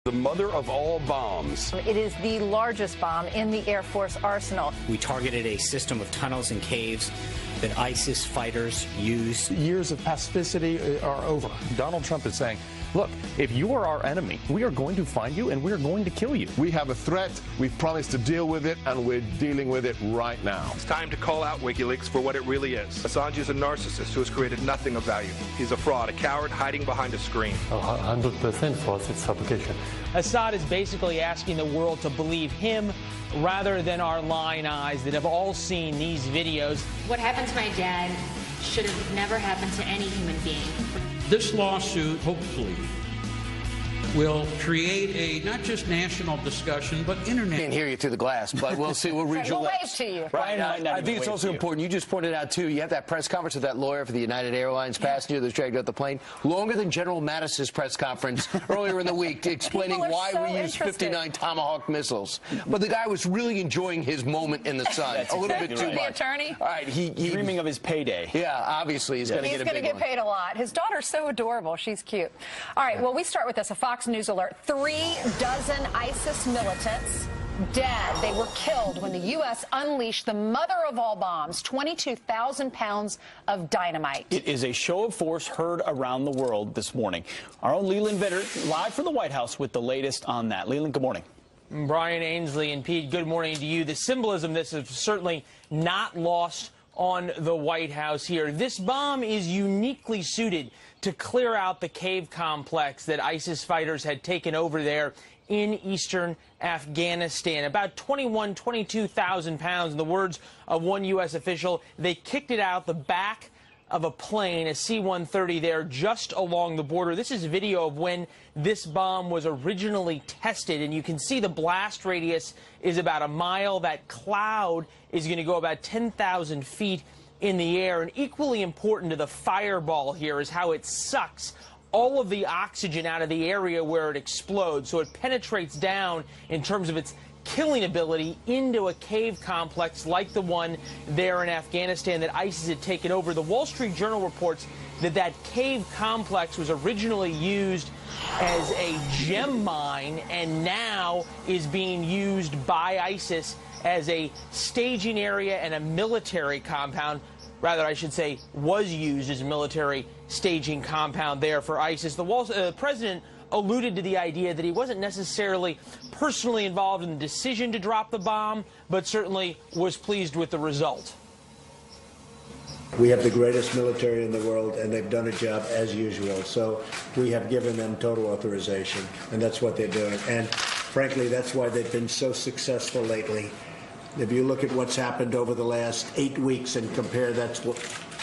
The mother of all bombs. It is the largest bomb in the Air Force arsenal. We targeted a system of tunnels and caves that ISIS fighters used. Years of pacificity are over. Donald Trump is saying, look, if you are our enemy, we are going to find you and we are going to kill you. We have a threat. We've promised to deal with it, and we're dealing with it right now. It's time to call out WikiLeaks for what it really is. Assange is a narcissist who has created nothing of value. He's a fraud, a coward hiding behind a screen. 100% for its application. Assad is basically asking the world to believe him rather than our lying eyes that have all seen these videos. What happened to my dad should have never happened to any human being. This lawsuit, hopefully, will create a not just national discussion, but international. Can't hear you through the glass, but we'll see. We'll read your lips. We'll wave to you. Right. I think it's also important. You just pointed out, too, you have that press conference with that lawyer for the United Airlines passenger that's dragged out the plane. Longer than General Mattis's press conference earlier in the week explaining why we use 59 Tomahawk missiles. But the guy was really enjoying his moment in the sun. A little bit too much. The attorney? All right. He's dreaming of his payday. Yeah, obviously. He's going to get a big one. He's going to get paid a lot. His daughter's so adorable. She's cute. All right. Well, we start with this. A Fox News alert. 3 dozen ISIS militants dead. They were killed when the U.S. unleashed the mother of all bombs, 22,000 pounds of dynamite. It is a show of force heard around the world this morning. Our own Leland Vitter live from the White House with the latest on that. Leland, good morning. Brian Ainsley and Pete, good morning to you. The symbolism of this is certainly not lost on the White House here. This bomb is uniquely suited to clear out the cave complex that ISIS fighters had taken over there in eastern Afghanistan. About 22,000 pounds, in the words of one U.S. official. They kicked it out the back of a plane, a C-130 there just along the border. This is video of when this bomb was originally tested, and you can see the blast radius is about a mile. That cloud is going to go about 10,000 feet in the air. And equally important to the fireball here is how it sucks all of the oxygen out of the area where it explodes. So it penetrates down in terms of its killing ability into a cave complex like the one there in Afghanistan that ISIS had taken over. The Wall Street Journal reports that that cave complex was originally used as a gem mine and now is being used by ISIS as a staging area and a military compound. Rather, I should say, was used as a military staging compound there for ISIS. The president alluded to the idea that he wasn't necessarily personally involved in the decision to drop the bomb, but certainly was pleased with the result. We have the greatest military in the world, and they've done a job as usual. So we have given them total authorization, and that's what they're doing. And frankly, that's why they've been so successful lately. If you look at what's happened over the last 8 weeks and compare that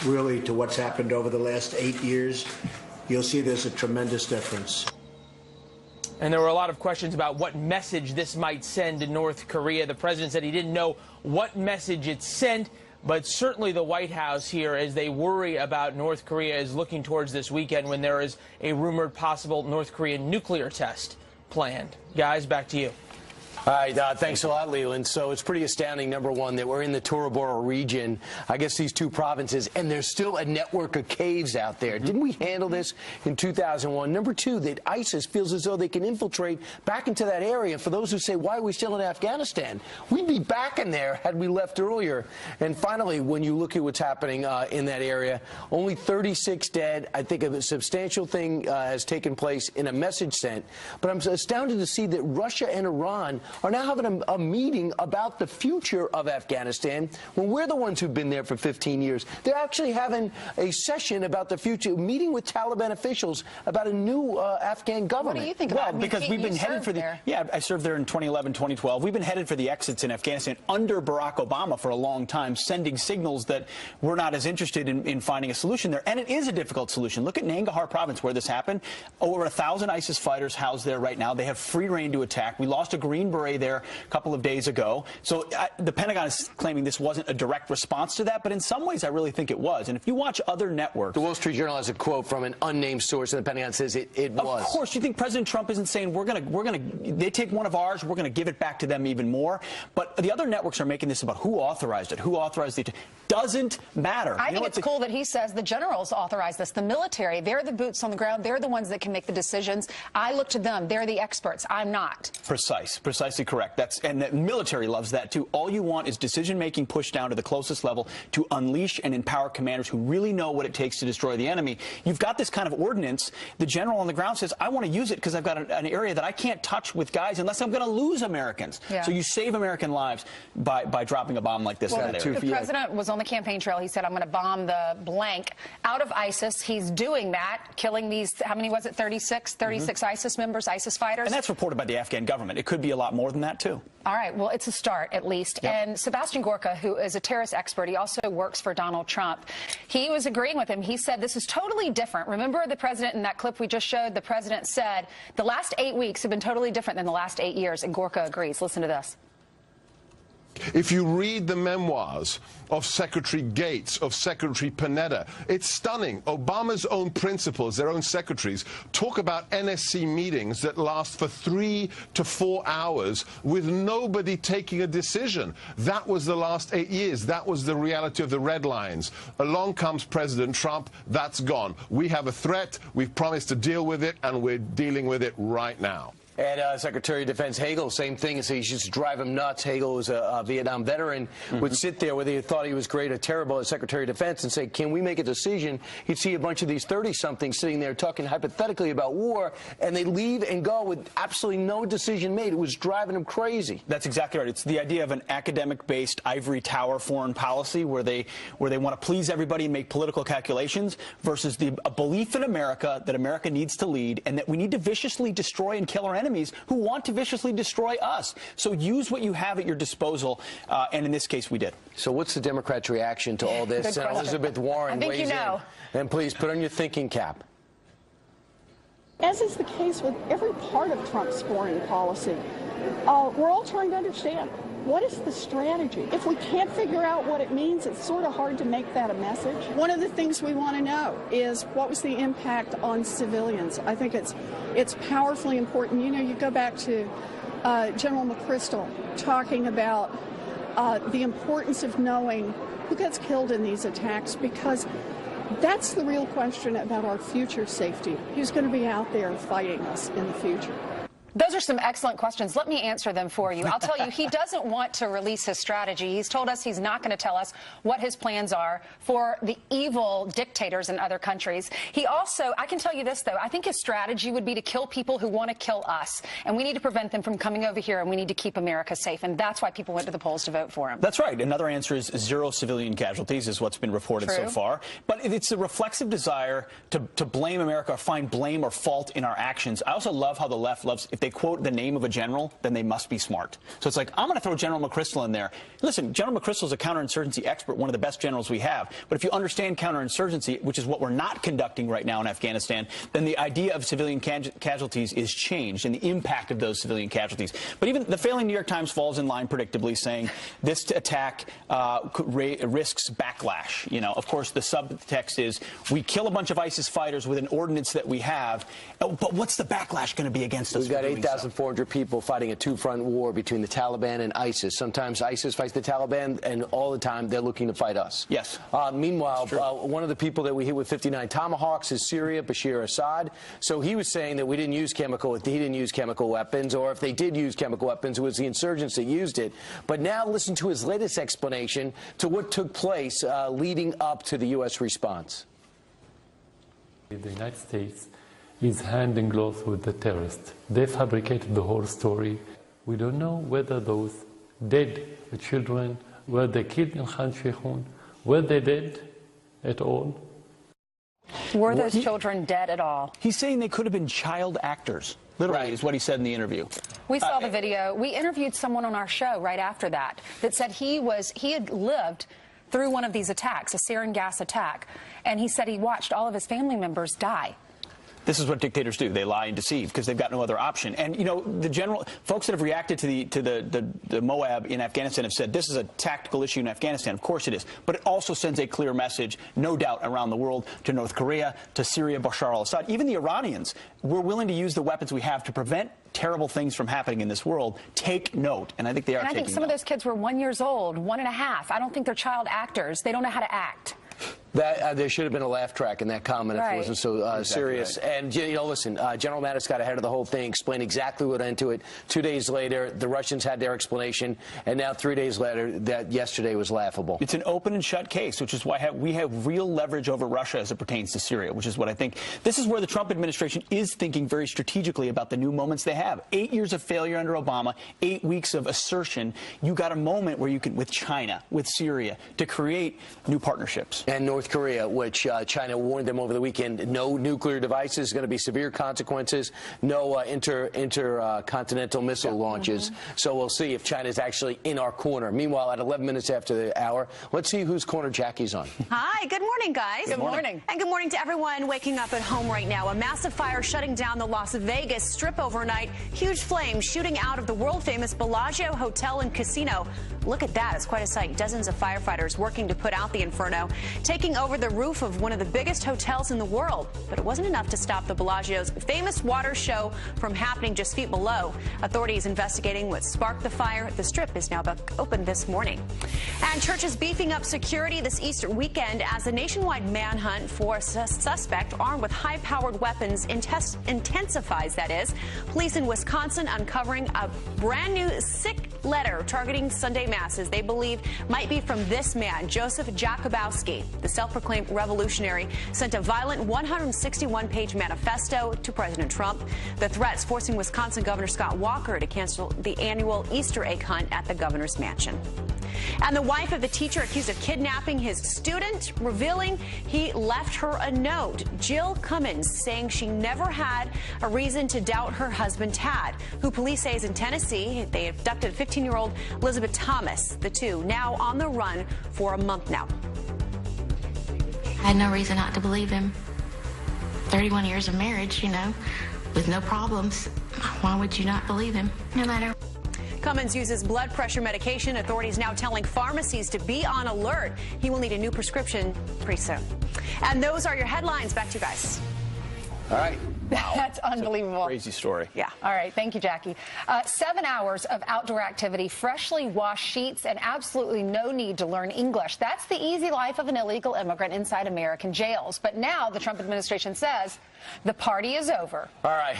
really to what's happened over the last 8 years, you'll see there's a tremendous difference. And there were a lot of questions about what message this might send to North Korea. The president said he didn't know what message it sent, but certainly the White House here, as they worry about North Korea, is looking towards this weekend when there is a rumored possible North Korean nuclear test planned. Guys, back to you. All right, thanks a lot, Leland. So it's pretty astounding, number one, that we're in the Toroboro region, I guess these 2 provinces, and there's still a network of caves out there. Didn't we handle this in 2001? Number 2, that ISIS feels as though they can infiltrate back into that area. For those who say, why are we still in Afghanistan? We'd be back in there had we left earlier. And finally, when you look at what's happening in that area, only 36 dead. I think a substantial thing has taken place in a message sent. But I'm astounded to see that Russia and Iran are now having a meeting about the future of Afghanistan when we're the ones who've been there for 15 years. They're actually having a session about the future, meeting with Taliban officials about a new Afghan government. What do you think about it? Because we've been headed for the... Yeah, I served there in 2011, 2012. We've been headed for the exits in Afghanistan under Barack Obama for a long time, sending signals that we're not as interested in finding a solution there. And it is a difficult solution. Look at Nangarhar province where this happened. Over 1,000 ISIS fighters housed there right now. They have free reign to attack. We lost a green beret there a couple of days ago. So the Pentagon is claiming this wasn't a direct response to that, but in some ways I really think it was. And if you watch other networks... The Wall Street Journal has a quote from an unnamed source, and the Pentagon says it was. Of course. You think President Trump isn't saying they take one of ours, we're going to give it back to them even more? But the other networks are making this about who authorized it, who authorized the... Doesn't matter. I think it's cool that he says the generals authorized this. The military, they're the boots on the ground. They're the ones that can make the decisions. I look to them. They're the experts. I'm not. Precisely correct. And the military loves that, too. All you want is decision-making pushed down to the closest level to unleash and empower commanders who really know what it takes to destroy the enemy. You've got this kind of ordinance. The general on the ground says, I want to use it because I've got an area that I can't touch with guys unless I'm going to lose Americans. Yeah. So you save American lives by dropping a bomb like this. Well, the president was on the campaign trail. He said, I'm going to bomb the blank out of ISIS. He's doing that, killing these, how many was it, 36 ISIS members, ISIS fighters? And that's reported by the Afghan government. It could be a lot more than that, too. All right. Well, it's a start, at least. Yep. And Sebastian Gorka, who is a terrorist expert, he also works for Donald Trump. He was agreeing with him. He said this is totally different. Remember the president in that clip we just showed? The president said the last 8 weeks have been totally different than the last 8 years. And Gorka agrees. Listen to this. If you read the memoirs of Secretary Gates, of Secretary Panetta, it's stunning. Obama's own principals, their own secretaries, talk about NSC meetings that last for 3 to 4 hours with nobody taking a decision. That was the last 8 years. That was the reality of the red lines. Along comes President Trump. That's gone. We have a threat. We've promised to deal with it, and we're dealing with it right now. And Secretary of Defense Hagel, same thing, and say you should drive him nuts. Hagel was a Vietnam veteran, would sit there whether he thought he was great or terrible as Secretary of Defense and say, can we make a decision? He'd see a bunch of these 30-somethings sitting there talking hypothetically about war, and they'd leave and go with absolutely no decision made. It was driving him crazy. That's exactly right. It's the idea of an academic-based ivory tower foreign policy where they want to please everybody and make political calculations versus a belief in America that America needs to lead and that we need to viciously destroy and kill our enemies who want to viciously destroy us. So use what you have at your disposal, and in this case, we did. So what's the Democrats' reaction to all this? Elizabeth Warren weighs in. And please, put on your thinking cap. As is the case with every part of Trump's foreign policy, we're all trying to understand, what is the strategy? If we can't figure out what it means, it's sort of hard to make that a message. One of the things we want to know is what was the impact on civilians. I think it's powerfully important. You know, you go back to General McChrystal talking about the importance of knowing who gets killed in these attacks, because that's the real question about our future safety. Who's going to be out there fighting us in the future? Those are some excellent questions. Let me answer them for you. I'll tell you, he doesn't want to release his strategy. He's told us he's not going to tell us what his plans are for the evil dictators in other countries. He also, I can tell you this, though, I think his strategy would be to kill people who want to kill us. And we need to prevent them from coming over here, and we need to keep America safe. And that's why people went to the polls to vote for him. That's right. Another answer is 0 civilian casualties is what's been reported so far. But it's a reflexive desire to blame America or find blame or fault in our actions. I also love how the left loves, if they quote the name of a general, then they must be smart. So it's like, I'm going to throw General McChrystal in there. Listen, General McChrystal is a counterinsurgency expert, one of the best generals we have. But if you understand counterinsurgency, which is what we're not conducting right now in Afghanistan, then the idea of civilian casualties is changed and the impact of those civilian casualties. But even the failing New York Times falls in line predictably, saying this attack risks backlash. You know, of course, the subtext is we kill a bunch of ISIS fighters with an ordinance that we have, but what's the backlash going to be against us? We've got 8,400 people fighting a two-front war between the Taliban and ISIS. Sometimes ISIS fights the Taliban, and all the time they're looking to fight us. Yes. Meanwhile, one of the people that we hit with 59 Tomahawks is Syria, Bashir Assad. So he was saying that he didn't use chemical weapons, or if they did use chemical weapons, it was the insurgents that used it. But now listen to his latest explanation to what took place leading up to the U.S. response. The United States is hand in glove with the terrorists. They fabricated the whole story. We don't know whether those dead children, were they killed in Khan Sheikhun, were they dead at all? Were those children dead at all? He's saying they could have been child actors. Literally, is what he said in the interview. We saw the video. We interviewed someone on our show right after that said he had lived through one of these attacks, a sarin gas attack, and he said he watched all of his family members die. This is what dictators do. They lie and deceive because they've got no other option. And, you know, the general folks that have reacted to the Moab in Afghanistan have said this is a tactical issue in Afghanistan. Of course it is. But it also sends a clear message, no doubt, around the world, to North Korea, to Syria, Bashar al-Assad, even the Iranians. We're willing to use the weapons we have to prevent terrible things from happening in this world. Take note. And I think they are taking note. I think some of those kids were 1 year old, 1.5. I don't think they're child actors. They don't know how to act. That there should have been a laugh track in that comment if it wasn't so exactly serious. Right. And, you know, listen, General Mattis got ahead of the whole thing, explained exactly what went into it. 2 days later, the Russians had their explanation, and now 3 days later, that yesterday was laughable. It's an open and shut case, which is why we have real leverage over Russia as it pertains to Syria, which is what I think. This is where the Trump administration is thinking very strategically about the new moments they have. 8 years of failure under Obama, 8 weeks of assertion. You got a moment where you can, with China, with Syria, to create new partnerships. And North Korea, which China warned them over the weekend, no nuclear devices, going to be severe consequences, no intercontinental missile launches. So we'll see if China is actually in our corner. Meanwhile, at 11 minutes after the hour, let's see whose corner Jackie's on. Hi, good morning, guys. Good morning. And good morning to everyone waking up at home right now. A massive fire shutting down the Las Vegas Strip overnight. Huge flames shooting out of the world-famous Bellagio Hotel and Casino. Look at that. It's quite a sight. Dozens of firefighters working to put out the inferno, taking over the roof of one of the biggest hotels in the world. But it wasn't enough to stop the Bellagio's famous water show from happening just feet below. Authorities investigating what sparked the fire. The Strip is now back open this morning. And churches beefing up security this Easter weekend as the nationwide manhunt for a suspect armed with high-powered weapons intensifies, that is. Police in Wisconsin uncovering a brand new sick letter targeting Sunday masses they believe might be from this man, Joseph Jakubowski. The self-proclaimed revolutionary sent a violent 161-page manifesto to President Trump. The threats forcing Wisconsin Governor Scott Walker to cancel the annual Easter egg hunt at the governor's mansion. And the wife of the teacher accused of kidnapping his student, revealing he left her a note. Jill Cummins saying she never had a reason to doubt her husband, Tad, who police say is in Tennessee. They abducted 15-year-old Elizabeth Thomas, the two now on the run for a month now. I had no reason not to believe him. 31 years of marriage, you know, with no problems. Why would you not believe him? No matter. Cummins uses blood pressure medication. Authorities now telling pharmacies to be on alert. He will need a new prescription pretty soon. And those are your headlines. Back to you guys. All right. Wow. That's unbelievable. Crazy story. Yeah. All right. Thank you, Jackie. 7 hours of outdoor activity, freshly washed sheets, and absolutely no need to learn English. That's the easy life of an illegal immigrant inside American jails. But now the Trump administration says the party is over. All right.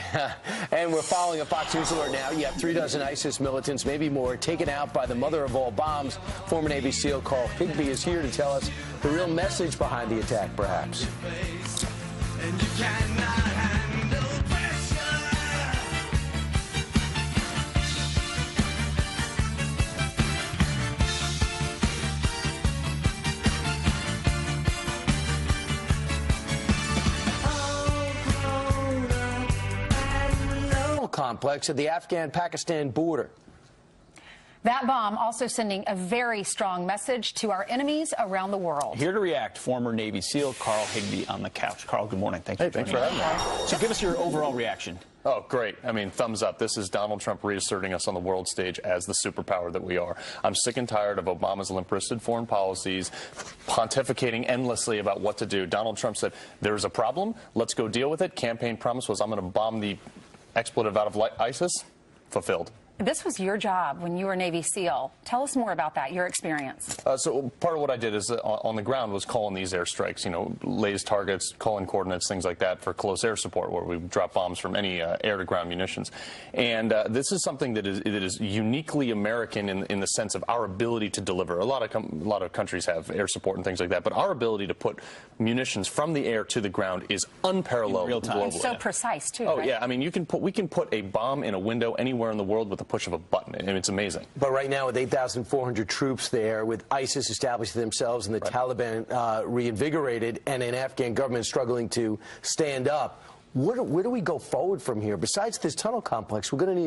And we're following a Fox News alert now. You have 36 ISIS militants, maybe more, taken out by the mother of all bombs. Former Navy SEAL Carl Higbie is here to tell us the real message behind the attack, perhaps. And you cannot handle complex at the Afghan-Pakistan border. That bomb also sending a very strong message to our enemies around the world. Here to react, former Navy SEAL Carl Higbie on the couch. Carl, good morning. Thank you. Hey, thanks for having me. So give us your overall reaction. Oh, great. I mean, thumbs up. This is Donald Trump reasserting us on the world stage as the superpower that we are. I'm sick and tired of Obama's limp-wristed foreign policies, pontificating endlessly about what to do. Donald Trump said, there's a problem, let's go deal with it. Campaign promise was, I'm going to bomb the expletive out of ISIS. Fulfilled. This was your job when you were Navy SEAL. Tell us more about that, your experience. So part of what I did is on the ground was calling these airstrikes, you know, lays targets, calling coordinates, things like that for close air support, where we drop bombs from any air-to-ground munitions. And this is something that is uniquely American in the sense of our ability to deliver. A lot of countries have air support and things like that, but our ability to put munitions from the air to the ground is unparalleled in real time. globally. It's so precise too. Oh right? yeah, I mean we can put a bomb in a window anywhere in the world with a push of a button, and it's amazing. But right now, with 8,400 troops there, with ISIS establishing themselves and the Taliban reinvigorated, and an Afghan government struggling to stand up, where do we go forward from here? Besides this tunnel complex, we're going to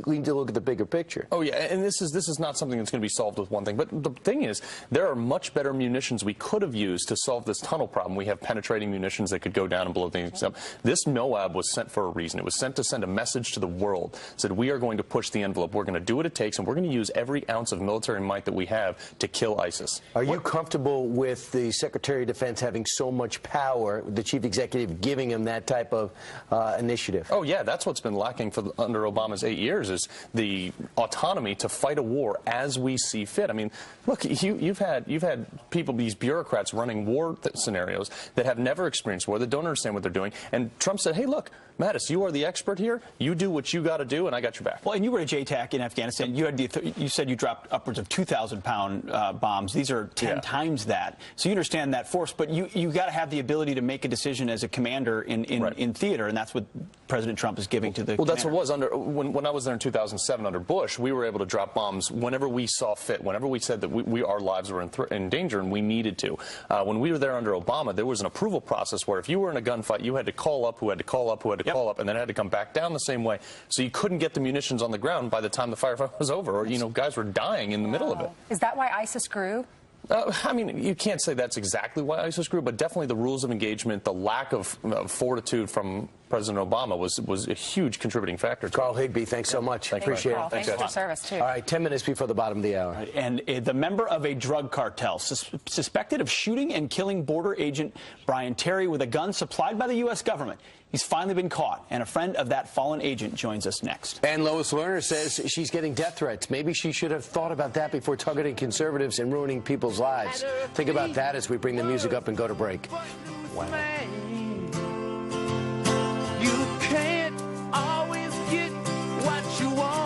need to look at the bigger picture. Oh yeah, and this is not something that's going to be solved with one thing. But the thing is, there are much better munitions we could have used to solve this tunnel problem. We have penetrating munitions that could go down and blow things up. This NOAB was sent for a reason. It was sent to send a message to the world. Said we are going to push the envelope. We're going to do what it takes, and we're going to use every ounce of military might that we have to kill ISIS. Are you comfortable with the Secretary of Defense having so much power, the Chief Executive giving him that type of initiative? Oh yeah, that's what's been lacking under Obama's 8 years, is the autonomy to fight a war as we see fit. I mean, look, you've had people, these bureaucrats running war scenarios that have never experienced war, that don't understand what they're doing. And Trump said, hey, look, Mattis, you are the expert here. You do what you got to do, and I got your back. Well, and you were at JTAC in Afghanistan. You had you said you dropped upwards of 2,000-pound bombs. These are 10 times that. So you understand that force, but you got to have the ability to make a decision as a commander in theater, and that's what President Trump is giving to the. Well, that's what it was under when I was there in 2007 under Bush. We were able to drop bombs whenever we saw fit, whenever we said that our lives were in danger and we needed to. When we were there under Obama, there was an approval process where if you were in a gunfight, you had to call up, who had to call up, who had to call up, and then it had to come back down the same way. So you couldn't get the munitions on the ground by the time the firefight was over, or guys were dying in the middle of it. Is that why ISIS grew? I mean, you can't say that's exactly why ISIS grew, but definitely the rules of engagement, the lack of fortitude from President Obama was a huge contributing factor. Carl Higbee, thanks so much. Appreciate it. Thanks for your service, too. All right, 10 minutes before the bottom of the hour. Right, and the member of a drug cartel suspected of shooting and killing border agent Brian Terry with a gun supplied by the U.S. government. He's finally been caught, and a friend of that fallen agent joins us next. And Lois Lerner says she's getting death threats. Maybe she should have thought about that before targeting conservatives and ruining people's lives. Think about that as we bring the music up and go to break. Wow. You can't always get what you want.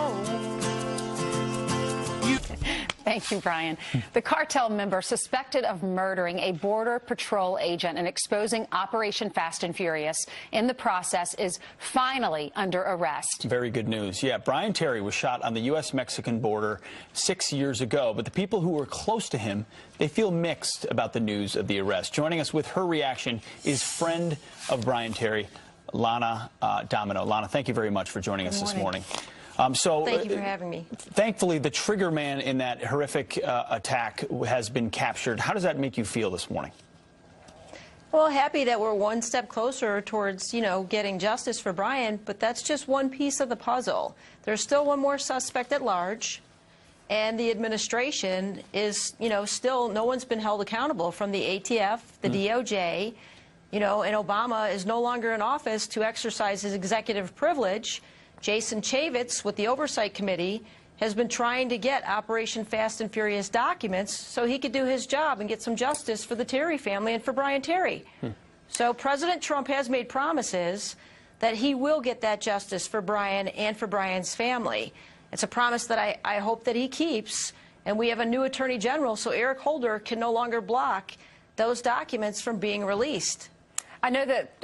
Thank you, Brian. The cartel member suspected of murdering a Border Patrol agent and exposing Operation Fast and Furious in the process is finally under arrest. Very good news. Yeah, Brian Terry was shot on the U.S.-Mexican border 6 years ago, but the people who were close to him, they feel mixed about the news of the arrest. Joining us with her reaction is friend of Brian Terry, Lana Domino. Lana, thank you very much for joining us this morning. Thank you for having me. Thankfully, the trigger man in that horrific attack has been captured. How does that make you feel this morning? Well, happy that we're one step closer towards, getting justice for Brian, but that's just one piece of the puzzle. There's still one more suspect at large, and the administration is, still no one's been held accountable from the ATF, the DOJ, and Obama is no longer in office to exercise his executive privilege. Jason Chaffetz, with the Oversight Committee, has been trying to get Operation Fast and Furious documents so he could do his job and get some justice for the Terry family and for Brian Terry. So President Trump has made promises that he will get that justice for Brian and for Brian's family. It's a promise that I hope that he keeps. And we have a new Attorney General, so Eric Holder can no longer block those documents from being released. I know that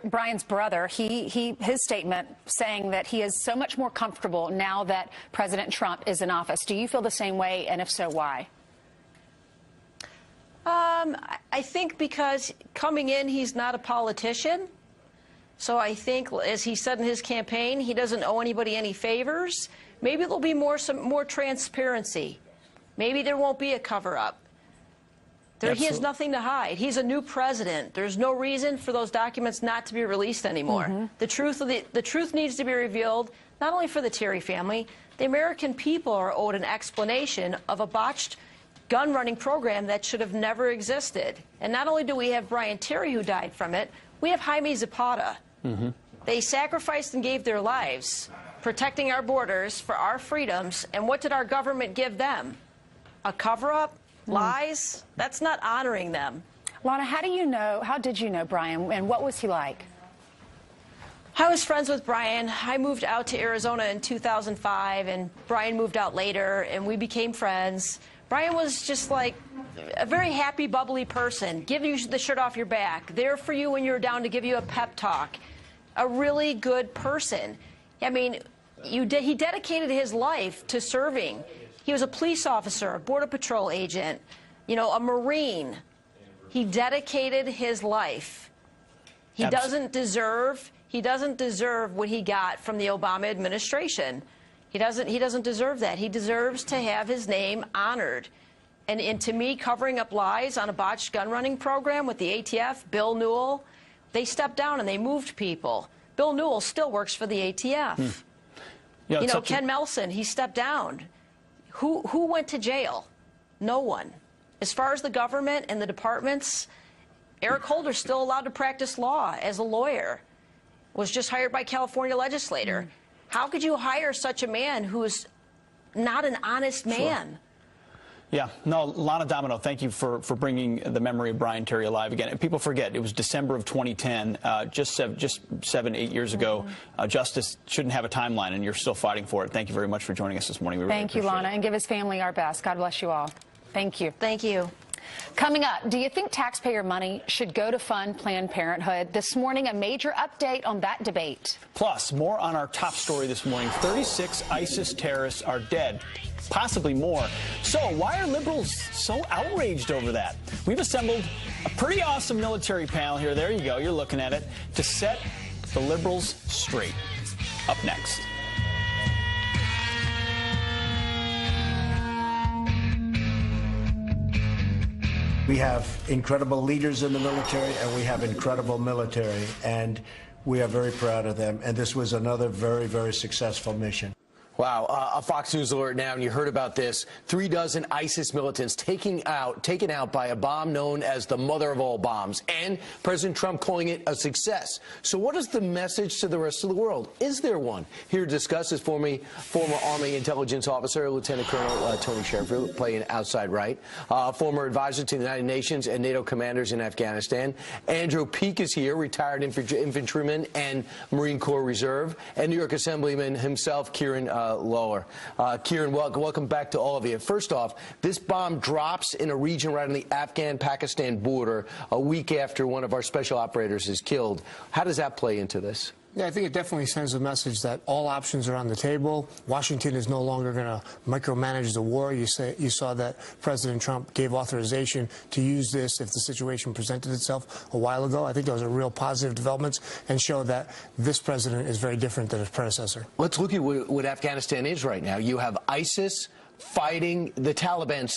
Brian's brother, his statement saying that he is so much more comfortable now that President Trump is in office. Do you feel the same way, and if so, why? I think because coming in, he's not a politician. So I think, as he said in his campaign, he doesn't owe anybody any favors. Maybe there'll be some more transparency. Maybe there won't be a cover-up. He has nothing to hide. He's a new president. There's no reason for those documents not to be released anymore. The truth needs to be revealed, not only for the Terry family. The American people are owed an explanation of a botched gun-running program that should have never existed. And not only do we have Brian Terry, who died from it, we have Jaime Zapata. They sacrificed and gave their lives protecting our borders for our freedoms. And what did our government give them? A cover-up? Lies? That's not honoring them. Lana, how did you know Brian, and what was he like? I was friends with Brian. I moved out to Arizona in 2005, and Brian moved out later, and we became friends. Brian was just like a very happy, bubbly person, give you the shirt off your back, there for you when you're down to give you a pep talk, a really good person. I mean, he dedicated his life to serving. He was a police officer, a Border Patrol agent, a Marine. He dedicated his life He doesn't deserve what he got from the Obama administration. He doesn't deserve that. He deserves to have his name honored. And to me, covering up lies on a botched gun running program with the ATF, Bill Newell, they stepped down and they moved people. Bill Newell still works for the ATF. Yeah, you know, Ken Melson, he stepped down. Who went to jail? No one. As far as the government and the departments, Eric Holder's still allowed to practice law as a lawyer. Was just hired by California legislator. How could you hire such a man who is not an honest man? Sure. Yeah, no, Lana Domino, thank you for bringing the memory of Brian Terry alive again. And people forget, it was December of 2010, just 7-8 years ago. Justice shouldn't have a timeline, and you're still fighting for it. Thank you very much for joining us this morning. We really Thank you, Lana, it. and give his family our best. God bless you all. Thank you. Thank you. Coming up, do you think taxpayer money should go to fund Planned Parenthood? This morning, a major update on that debate. Plus, more on our top story this morning. 36 ISIS terrorists are dead, possibly more. So why are liberals so outraged over that? We've assembled a pretty awesome military panel here. There you go. You're looking at it. To set the liberals straight. Up next. We have incredible leaders in the military, and we have incredible military, and we are very proud of them. And this was another very, very successful mission. Wow, a Fox News alert now, and you heard about this. 36 ISIS militants taken out by a bomb known as the mother of all bombs, and President Trump calling it a success. So what is the message to the rest of the world? Is there one? Here to discuss is former Army intelligence officer, Lieutenant Colonel Tony Sheffield, playing outside right, former advisor to the United Nations and NATO commanders in Afghanistan. Andrew Peake is here, retired infantryman and Marine Corps Reserve, and New York Assemblyman himself, Kieran Lower. Kieran, welcome back to all of you. First off, this bomb drops in a region right on the Afghan-Pakistan border a week after one of our special operators is killed. How does that play into this? Yeah, I think it definitely sends a message that all options are on the table. Washington is no longer going to micromanage the war. You saw that President Trump gave authorization to use this if the situation presented itself a while ago. I think those are real positive developments and show that this president is very different than his predecessor. Let's look at what Afghanistan is right now. You have ISIS fighting the Taliban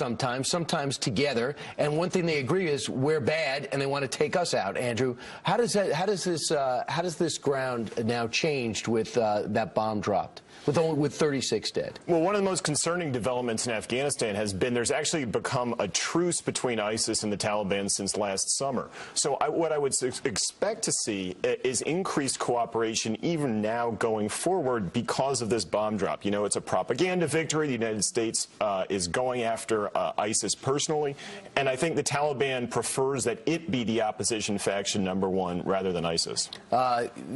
sometimes together, and one thing they agree is we're bad and they want to take us out. Andrew, how does this ground now changed with that bomb dropped? With 36 dead. Well, one of the most concerning developments in Afghanistan has been there's actually become a truce between ISIS and the Taliban since last summer. So what I would expect to see is increased cooperation even now going forward because of this bomb drop. You know, it's a propaganda victory. The United States is going after ISIS personally, and I think the Taliban prefers that it be the opposition faction #1 rather than ISIS.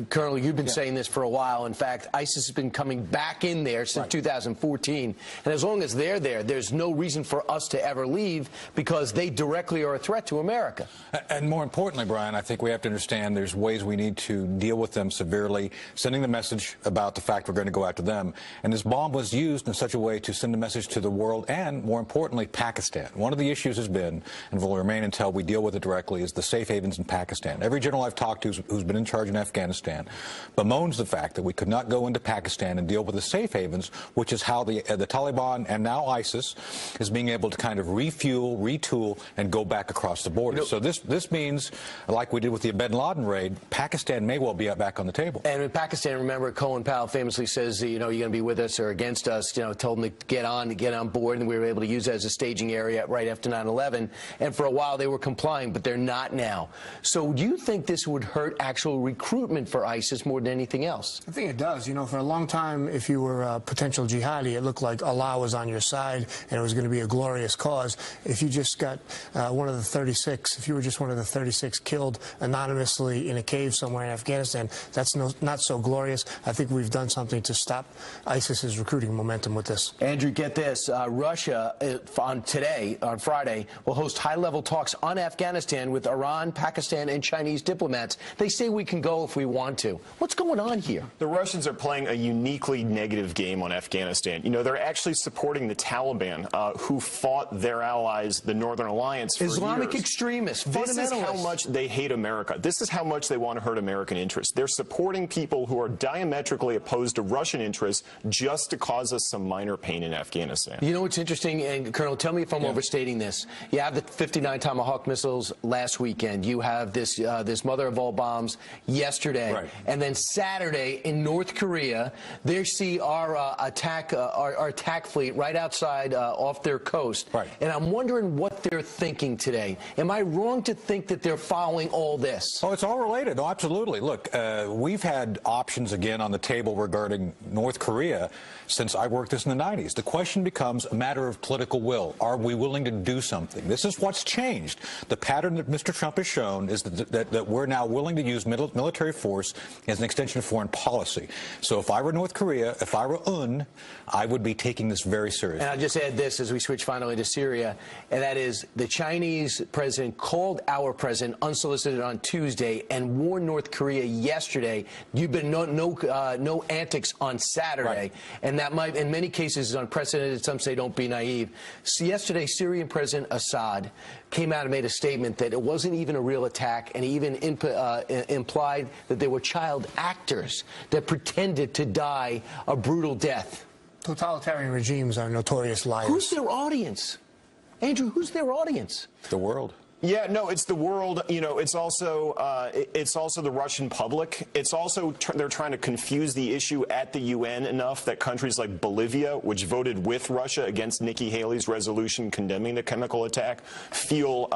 Colonel, you've been saying this for a while. In fact, ISIS has been coming back in there since 2014, and as long as they're there, there's no reason for us to ever leave because they directly are a threat to America. And more importantly, Brian, I think we have to understand there's ways we need to deal with them severely, sending the message about the fact we're going to go after them. And this bomb was used in such a way to send a message to the world and, more importantly, Pakistan. One of the issues has been, and will remain until we deal with it directly, is the safe havens in Pakistan. Every general I've talked to who's been in charge in Afghanistan bemoans the fact that we could not go into Pakistan and deal with the safe havens, which is how the Taliban and now ISIS is being able to kind of refuel, retool, and go back across the border. So this means, like we did with the bin Laden raid, Pakistan may well be back on the table. And in Pakistan, remember, Colin Powell famously says, you know, you're going to be with us or against us. You know, told them to get on board, and we were able to use it as a staging area right after 9/11. And for a while, they were complying, but they're not now. So do you think this would hurt actual recruitment for ISIS more than anything else? I think it does. You know, for a long time, if you were a potential jihadi, it looked like Allah was on your side and it was going to be a glorious cause. If you just got one of the 36, if you were just one of the 36 killed anonymously in a cave somewhere in Afghanistan, that's not so glorious. I think we've done something to stop ISIS's recruiting momentum with this. Andrew, get this. Russia, on Friday, will host high-level talks on Afghanistan with Iran, Pakistan, and Chinese diplomats. They say we can go if we want to. What's going on here? The Russians are playing a uniquely negative game on Afghanistan. You know, they're actually supporting the Taliban, who fought their allies, the Northern Alliance, for Islamic years. Extremists, fundamentalists. This is how much they hate America. This is how much they want to hurt American interests. They're supporting people who are diametrically opposed to Russian interests just to cause us some minor pain in Afghanistan. You know what's interesting, and Colonel, tell me if I'm overstating this. You have the 59 Tomahawk missiles last weekend. You have this this mother of all bombs yesterday, and then Saturday in North Korea, they see our attack fleet right outside off their coast. And I'm wondering what they're thinking today. Am I wrong to think that they're following all this? Oh, it's all related. Oh, absolutely. Look, we've had options again on the table regarding North Korea since I worked this in the 90s. The question becomes a matter of political will. Are we willing to do something? This is what's changed. The pattern that Mr. Trump has shown is that we're now willing to use military force as an extension of foreign policy. So if I were North Korea, if I were I would be taking this very seriously. And I'll just add this as we switch finally to Syria, and that is the Chinese president called our president unsolicited on Tuesday and warned North Korea yesterday, you've been no antics on Saturday. And that might, in many cases, is unprecedented. Some say don't be naive. So yesterday, Syrian President Assad came out and made a statement that it wasn't even a real attack, and he even implied that there were child actors that pretended to die a brutal death. Totalitarian regimes are notorious liars. Who's their audience? Andrew, who's their audience? The world. Yeah, no, it's the world. You know, it's also the Russian public. It's also they're trying to confuse the issue at the UN enough that countries like Bolivia, which voted with Russia against Nikki Haley's resolution condemning the chemical attack, feel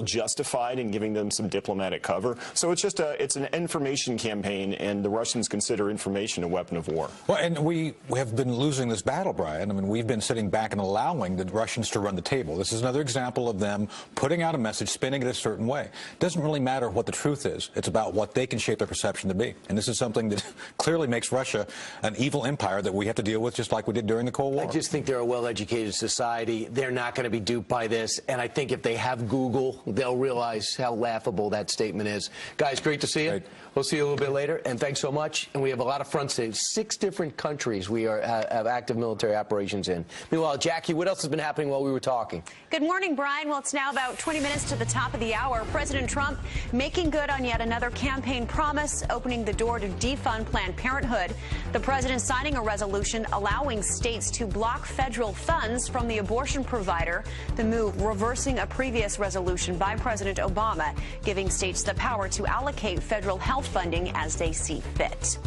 justified in giving them some diplomatic cover. So it's just it's an information campaign, and the Russians consider information a weapon of war. Well, and we have been losing this battle, Brian. I mean, we've been sitting back and allowing the Russians to run the table. This is another example of them putting out a message, spinning it a certain way. It doesn't really matter what the truth is. It's about what they can shape their perception to be. And this is something that clearly makes Russia an evil empire that we have to deal with just like we did during the Cold War. I just think they're a well-educated society. They're not going to be duped by this. And I think if they have Google, they'll realize how laughable that statement is. Guys, great to see you. Great. We'll see you a little bit later. And thanks so much. And we have a lot of fronts in 6 different countries we have active military operations in. Meanwhile, Jackie, what else has been happening while we were talking? Good morning, Brian. Well, it's now about 20 minutes to the top of the hour. President Trump making good on yet another campaign promise, opening the door to defund Planned Parenthood. The president signing a resolution allowing states to block federal funds from the abortion provider. The move reversing a previous resolution by President Obama, giving states the power to allocate federal health funding as they see fit.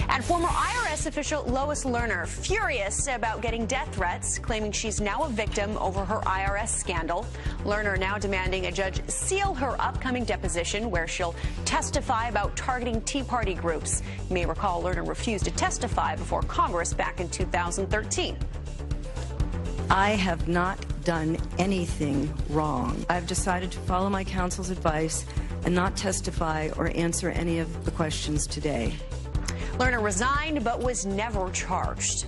And former IRS official Lois Lerner furious about getting death threats, claiming she's now a victim over her IRS scandal. Lerner now demanding a judge seal her upcoming deposition where she'll testify about targeting Tea Party groups. You may recall Lerner refused to testify before Congress back in 2013. I have not done anything wrong. I've decided to follow my counsel's advice and not testify or answer any of the questions today. Lerner resigned but was never charged.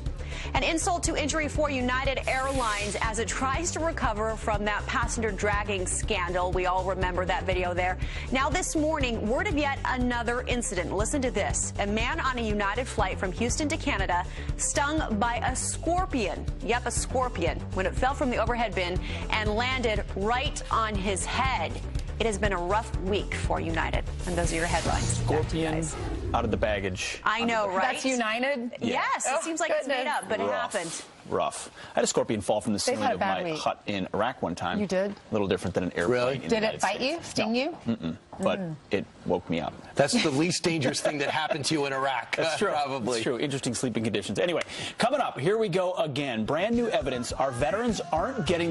An insult to injury for United Airlines as it tries to recover from that passenger dragging scandal. We all remember that video there. Now this morning, word of yet another incident. Listen to this. A man on a United flight from Houston to Canada stung by a scorpion. Yep, a scorpion, when it fell from the overhead bin and landed right on his head. It has been a rough week for United. And those are your headlines. Scorpion out of the baggage. I know, right? That's United? Yeah. Yes, it seems like it's made up, but it happened. Rough. I had a scorpion fall from the ceiling of my hut in Iraq one time. You did? A little different than an airplane. Really? Did it bite you? Sting you? But it woke me up. That's the least dangerous thing that happened to you in Iraq. That's true. Probably. That's true. Interesting sleeping conditions. Anyway, coming up, here we go again. Brand new evidence. Our veterans aren't getting